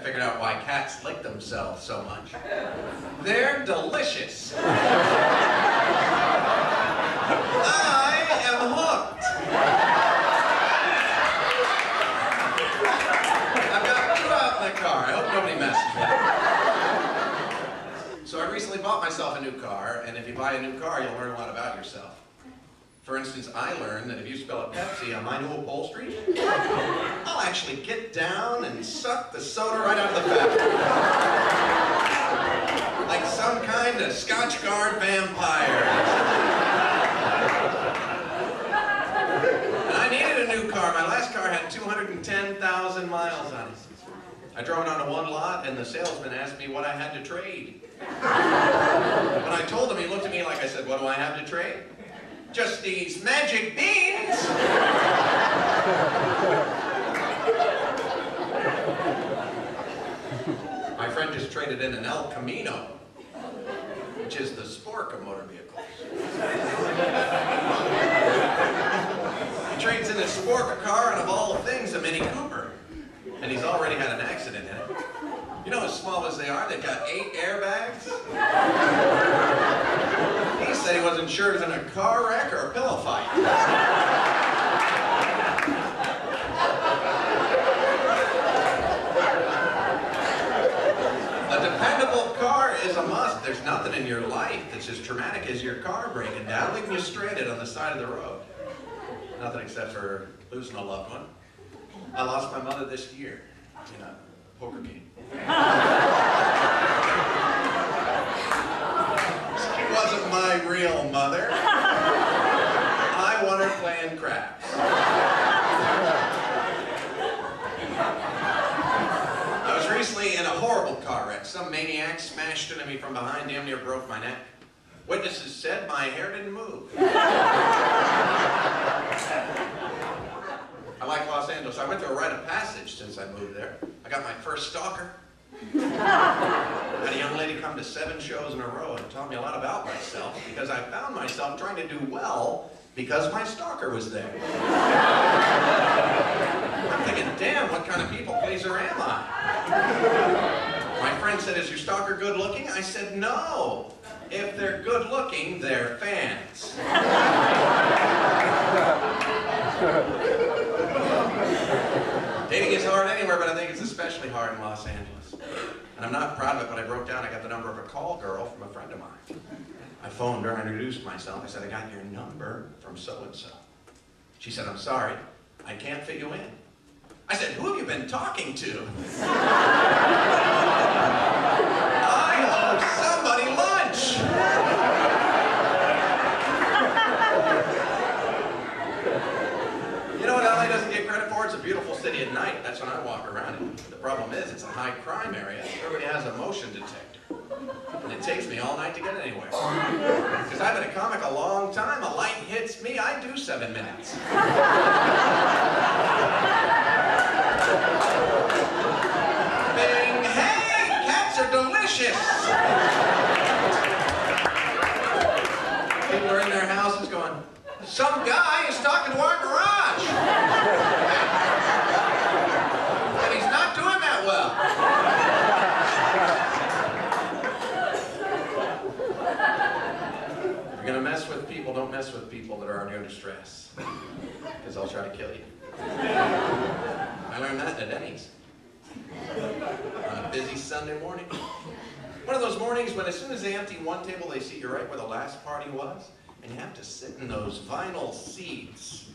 figured out why cats lick themselves so much. They're delicious. I am hooked. I've got 2 out in the car. I hope nobody messes with it. So I recently bought myself a new car, and if you buy a new car, you'll learn a lot about yourself. For instance, I learned that if you spill a Pepsi on my new upholstery, I'll actually get down and suck the soda right out of the factory. Like some kind of Scotch Guard vampire. And I needed a new car. My last car had 210,000 miles on it. I drove it onto one lot, and the salesman asked me what I had to trade. When I told him, he looked at me like I said, "What do I have to trade?" "Just these magic beans." My friend just traded in an El Camino, which is the spork of motor vehicles. He trades in a spork car, and of all things, a Mini Cooper. And he's already had an accident in it. You know, as small as they are, they've got 8 airbags. He said he wasn't sure if it was in a car wreck or a pillow fight. A dependable car is a must. There's nothing in your life that's as traumatic as your car breaking down, leaving you stranded on the side of the road. Nothing except for losing a loved one. I lost my mother this year in a poker game. She wasn't my real mother. I won her playing craps. I was recently in a horrible car wreck. Some maniac smashed into me from behind, damn near broke my neck. Witnesses said my hair didn't move. I like Los Angeles. I went through a rite of passage since I moved there. I got my first stalker. I had a young lady come to 7 shows in a row and taught me a lot about myself because I found myself trying to do well because my stalker was there. I'm thinking, damn, what kind of people pleaser am I? My friend said, "Is your stalker good looking?" I said, "No. If they're good looking, they're fans." Dating is hard anywhere, but I think it's especially hard in Los Angeles. And I'm not proud of it, but I broke down. I got the number of a call girl from a friend of mine. I phoned her, I introduced myself. I said, "I got your number from so-and-so." She said, "I'm sorry, I can't fit you in." I said, "Who have you been talking to?" I owe somebody lunch. You know what LA doesn't get credit for? It's a beautiful city at night. That's when I walk around it. The problem is, it's a high crime area. Everybody has a motion detector. And it takes me all night to get anywhere. Because I've been a comic a long time. A light hits me, I do 7 minutes. Bing! Hey! Cats are delicious! People are in their houses going, "Some guy is talking to our garage!" And he's not doing that well. If you're gonna mess with people, don't mess with people that are under distress. Because they'll try to kill you. I learned that at Denny's. On a busy Sunday morning. One of those mornings when as soon as they empty one table, they seat you right where the last party was. And you have to sit in those vinyl seats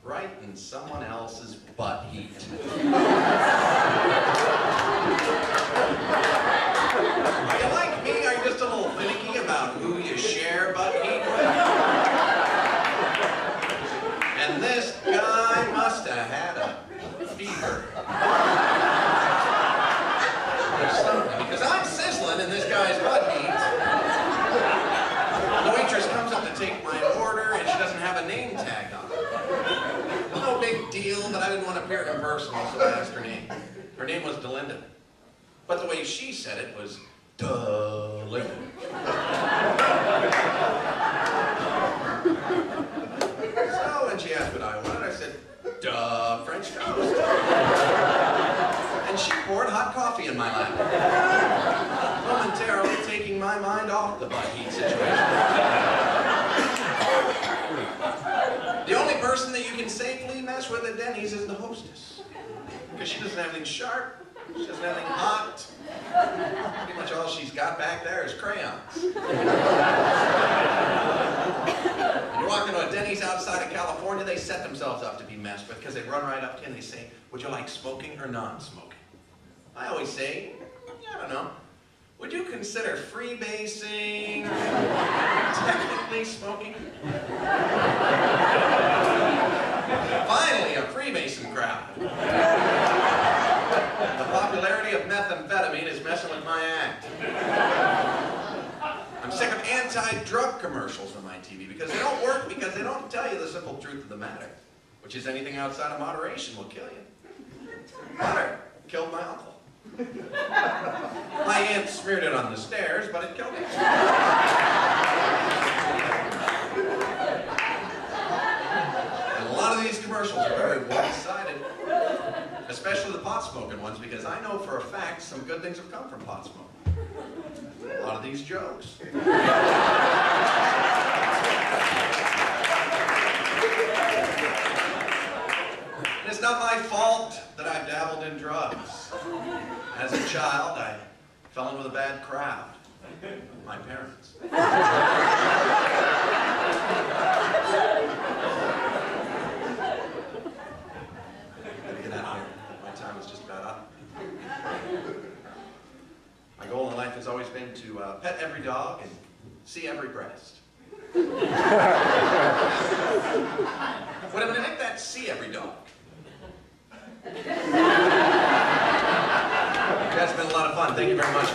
right in someone else's butt heat. Are you like me? Are you just a little finicky about who you share butt heat with? And this guy must have had a fever. There's something, because I'm sizzling in this guy's butt heat. The waitress comes up to take my order, and she doesn't have a name tag on it. No big deal, but I didn't want to appear impersonal, so I asked her name. Her name was Delinda. But the way she said it was, Delinda. So when she asked what I wanted, I said, French toast. And she poured poured hot coffee in my lap, momentarily taking my mind off the butt heat situation. The only person that you can safely mess with at Denny's is the hostess, because she doesn't have anything sharp, she doesn't have anything hot. Pretty much all she's got back there is crayons. When you walk into a Denny's outside of California, they set themselves up to be messed with, because they run right up to you and they say, would you like smoking or non-smoking? I always say, I don't know. Would you consider freebasing, technically smoking? Finally, a Freemason crowd. The popularity of methamphetamine is messing with my act. I'm sick of anti-drug commercials on my TV because they don't work, because they don't tell you the simple truth of the matter, which is anything outside of moderation will kill you. Butter killed my uncle. My aunt smeared it on the stairs, but it killed me. And a lot of these commercials are very one-sided, especially the pot-smoking ones, because I know for a fact some good things have come from pot smoking. A lot of these jokes. And it's not my fault that I've dabbled in drugs. As a child, I fell in with a bad crowd. My parents. Gotta get out of here. My time is just about up. My goal in life has always been to pet every dog and see every breast. Wait a minute, ain't that see every dog? That's been a lot of fun. Thank you very much.